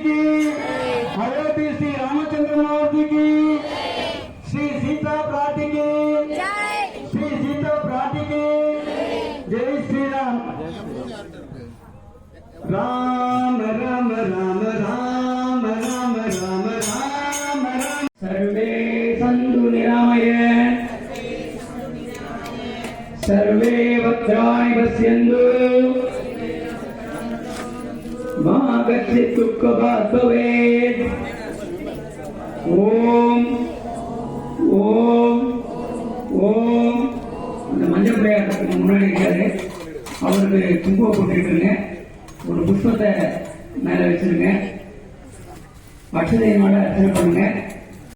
की, अयोध्या श्री रामचंद्र मूर्ति की, श्री सीता प्राटी की, श्री सीता प्राटी की, जय श्री राम। राम राम राम राम राम राम राम राम। सर्वे सन्तु निरामय, सर्वे भद्राणि पश्यन्तु, मा कश्चित् दुःखभाग् भवेत्। ஓம் ஓம் ஓம். அந்த மஞ்சள் பிள்ளையாட்டத்துக்கு முன்னாடி இருக்காரு, அவருக்கு குங்குமம் போட்டுருங்க. ஒரு புஷ்பத்தை மேல வச்சிருங்க. அட்சதையினோட அர்ச்சனை பண்ணுங்க.